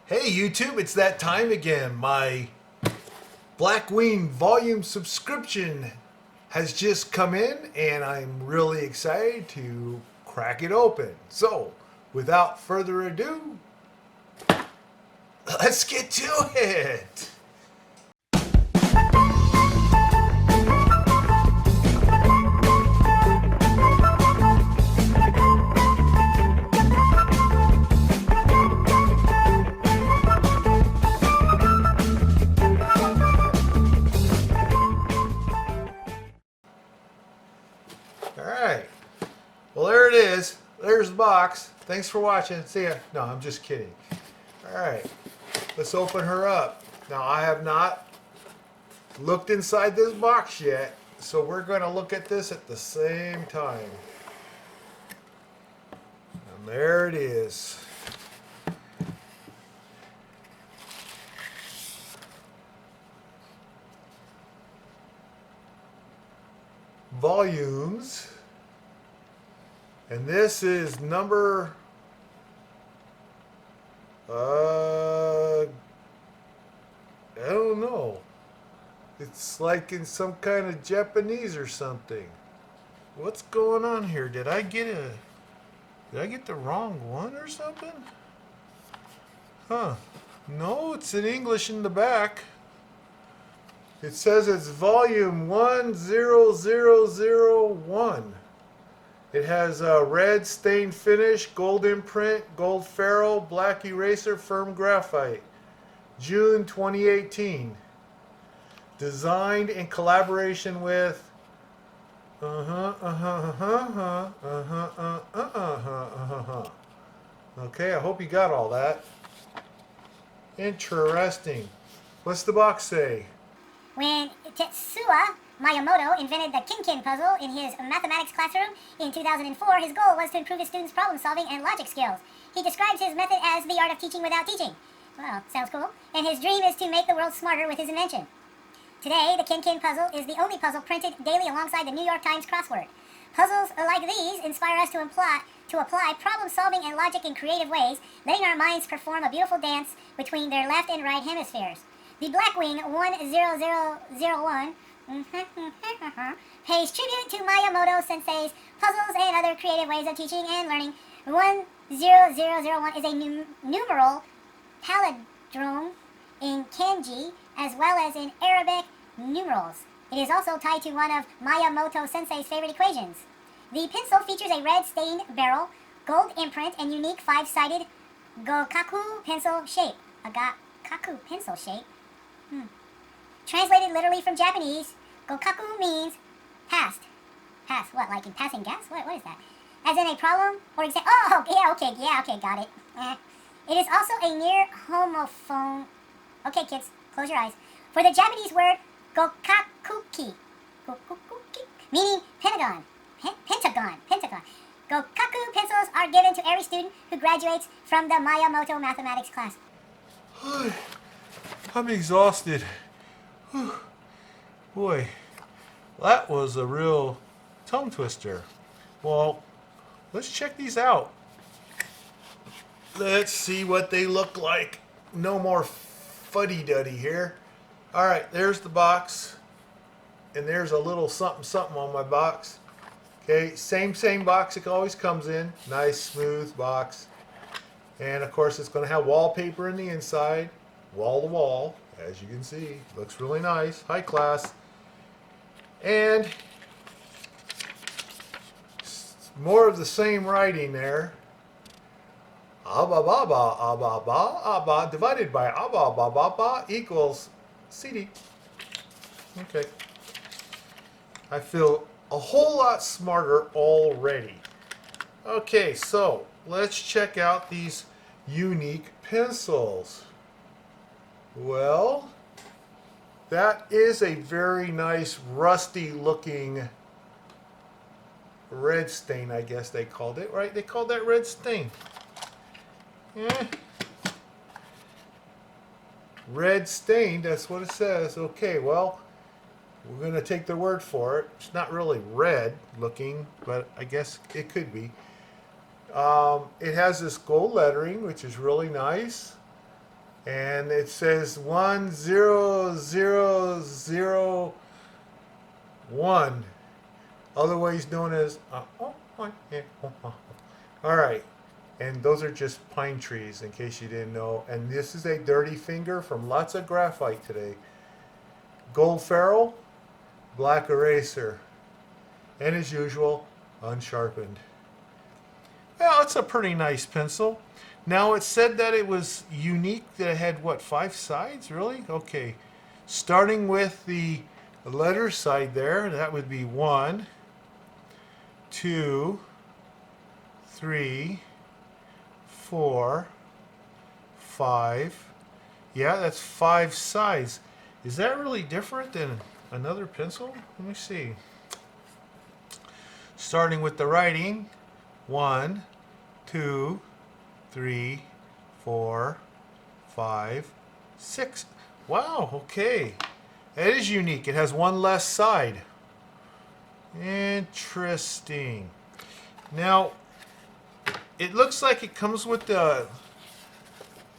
Hey YouTube, it's that time again. My Blackwing Volume subscription has just come in and I'm really excited to crack it open. So, without further ado, let's get to it. Alright, well there it is. There's the box. Thanks for watching. See ya. No, I'm just kidding. Alright, let's open her up. Now I have not looked inside this box yet, so we're going to look at this at the same time. And there it is. Volumes, and this is number I don't know, it's like in some kind of Japanese or something. What's going on here? Did I get the wrong one or something? No, it's in English in the back. It says it's volume 10001. It has a red stained finish, gold imprint, gold ferrule, black eraser, firm graphite. June 2018. Designed in collaboration with Okay, I hope you got all that. Interesting. What's the box say? When Tetsuya Miyamoto invented the KenKen puzzle in his mathematics classroom in 2004, his goal was to improve his students' problem-solving and logic skills. He describes his method as the art of teaching without teaching. Well, sounds cool. And his dream is to make the world smarter with his invention. Today, the KenKen puzzle is the only puzzle printed daily alongside the New York Times crossword. Puzzles like these inspire us to apply problem-solving and logic in creative ways, letting our minds perform a beautiful dance between their left and right hemispheres. The Blackwing 10001 pays tribute to Miyamoto Sensei's puzzles and other creative ways of teaching and learning. 10001 is a numeral palindrome in kanji as well as in Arabic numerals. It is also tied to one of Miyamoto Sensei's favorite equations. The pencil features a red stained barrel, gold imprint, and unique five-sided gokaku pencil shape. A gokaku pencil shape? Translated literally from Japanese, gokaku means past. Past, what, like in passing gas? What is that? As in a problem or exam. Oh, yeah, okay, got it. It is also a near homophone. Okay, kids, close your eyes. For the Japanese word gokakuki, meaning pentagon. Pentagon. Gokaku pencils are given to every student who graduates from the Miyamoto mathematics class. I'm exhausted. Boy, that was a real tongue twister. Well, let's check these out. Let's see what they look like. No more fuddy-duddy here. Alright, there's the box. And there's a little something on my box. Okay, same box it always comes in. Nice, smooth box. And of course it's going to have wallpaper in the inside. Wall to wall, as you can see. Looks really nice. High class. And more of the same writing there. Abba baba, abba ba, abba divided by abba ba ba ba equals CD. Okay. I feel a whole lot smarter already. Okay, so let's check out these unique pencils. Well, that is a very nice rusty looking red stain, I guess they called it, right? They called that red stain. Red stain, that's what it says. Okay, well, we're going to take their word for it. It's not really red looking, but I guess it could be. It has this gold lettering, which is really nice. And it says 10001, otherwise known as all right. And those are just pine trees, in case you didn't know. And this is a dirty finger from lots of graphite today. Gold ferrule, black eraser, and as usual, unsharpened. Well, it's a pretty nice pencil. Now, it said that it was unique, that it had, what, 5 sides? Really? Okay. Starting with the letter side there, that would be 1, 2, 3, 4, 5. Yeah, that's 5 sides. Is that really different than another pencil? Let me see. Starting with the writing, 1, 2, 3, 4, 5, 6. Wow, okay. That is unique. It has 1 less side. Interesting. Now, it looks like it comes with a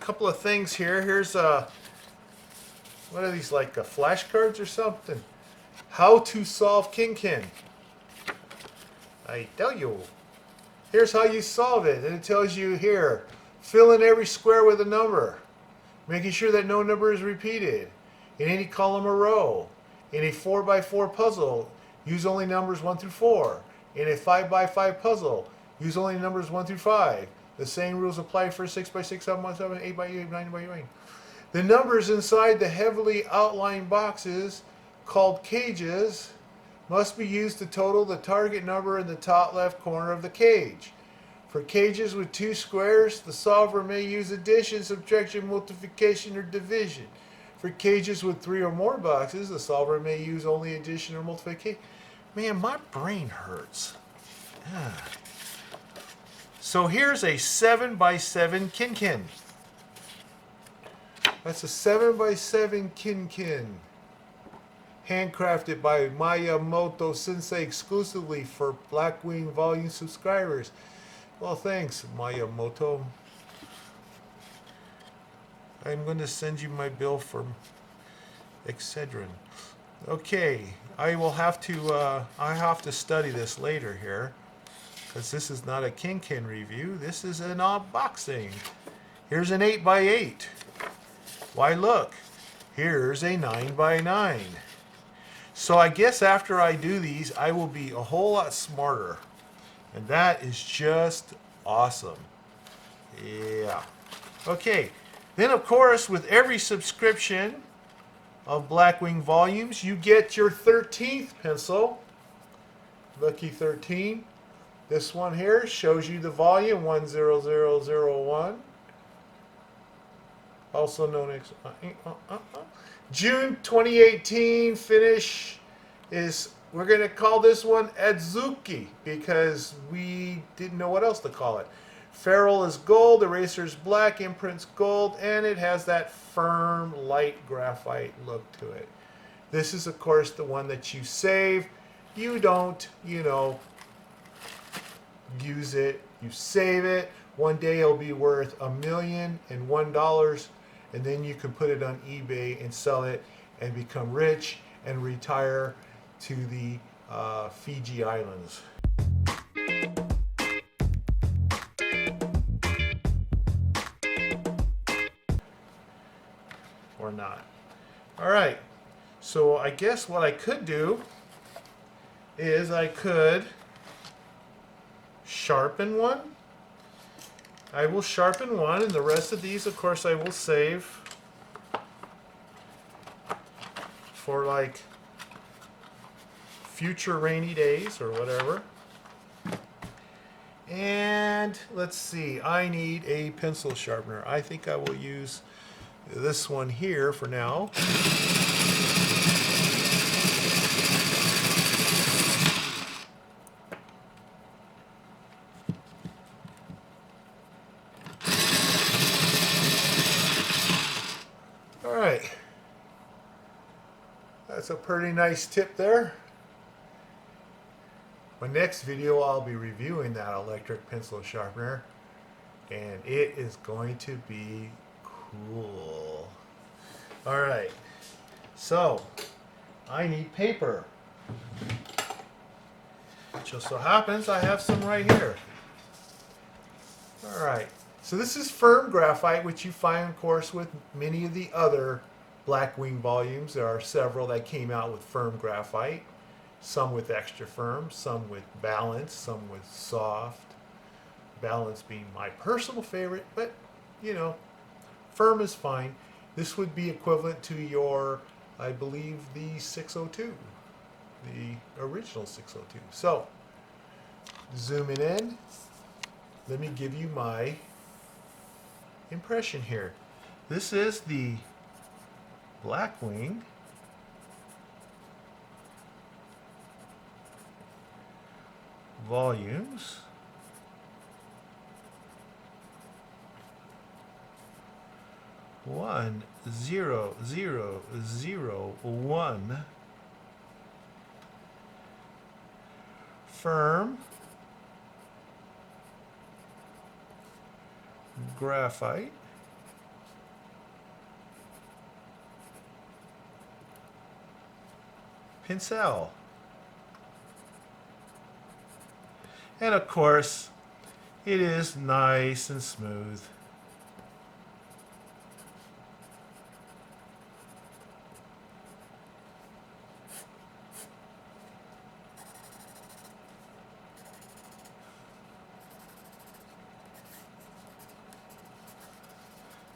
couple of things here. Here's what are these, like flashcards or something? How to solve KenKen. I tell you. Here's how you solve it. And it tells you here, fill in every square with a number, making sure that no number is repeated in any column or row. In a 4x4 puzzle, use only numbers 1 through 4. In a 5x5 puzzle, use only numbers 1 through 5. The same rules apply for 6x6, 7x7, 8x8, 9x9. The numbers inside the heavily outlined boxes, called cages, must be used to total the target number in the top left corner of the cage. For cages with 2 squares, the solver may use addition, subtraction, multiplication, or division. For cages with 3 or more boxes, the solver may use only addition or multiplication. Man, my brain hurts. So here's a 7x7 KenKen. That's a 7x7 KenKen. Handcrafted by Miyamoto Sensei exclusively for Blackwing Volume subscribers. Well, thanks, Miyamoto. I'm going to send you my bill for Excedrin. Okay, I have to study this later here, because this is not a KenKen review. This is an unboxing. Here's an 8x8. Why, look, here's a 9x9. So I guess after I do these, I will be a whole lot smarter. And that is just awesome. Yeah. Okay. Then, of course, with every subscription of Blackwing Volumes, you get your 13th pencil. Lucky 13. This one here shows you the volume 10001. Also known as June 2018 finish is, we're going to call this one Adzuki because we didn't know what else to call it. Ferrule is gold, eraser is black, imprint's gold, and it has that firm, light graphite look to it. This is, of course, the one that you save. You don't, use it. You save it. One day it'll be worth $1,001,001, and then you can put it on eBay and sell it and become rich and retire to the Fiji Islands. Or not. All right. So I guess what I could do is I could sharpen one. I will sharpen one, and the rest of these, of course, I will save for like future rainy days or whatever. And let's see, I need a pencil sharpener. I think I will use this one here for now. All right. That's a pretty nice tip there. My next video, I'll be reviewing that electric pencil sharpener, and it is going to be cool. All right. So, I need paper. Just so happens I have some right here. All right. So this is firm graphite, which you find, of course, with many of the other Blackwing volumes. There are several that came out with firm graphite. Some with extra firm, some with balance, some with soft. Balance being my personal favorite, but you know, firm is fine. This would be equivalent to your, I believe, the 602, the original 602. So, zooming in, let me give you my impression here. This is the Blackwing volumes. One zero zero zero one firm graphite pincel, and of course it is nice and smooth.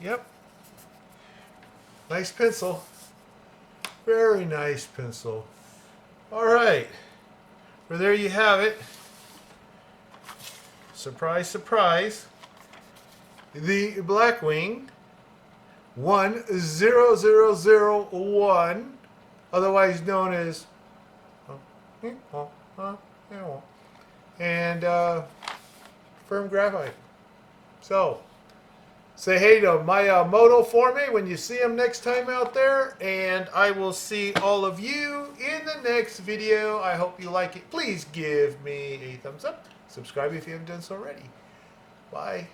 Yep. Nice pencil. Very nice pencil. All right. Well, there you have it. Surprise, surprise. The Blackwing 10001, otherwise known as and firm graphite. So, say hey to my moto for me when you see him next time out there, and I will see all of you in the next video. I hope you like it. Please give me a thumbs up. Subscribe if you haven't done so already. Bye.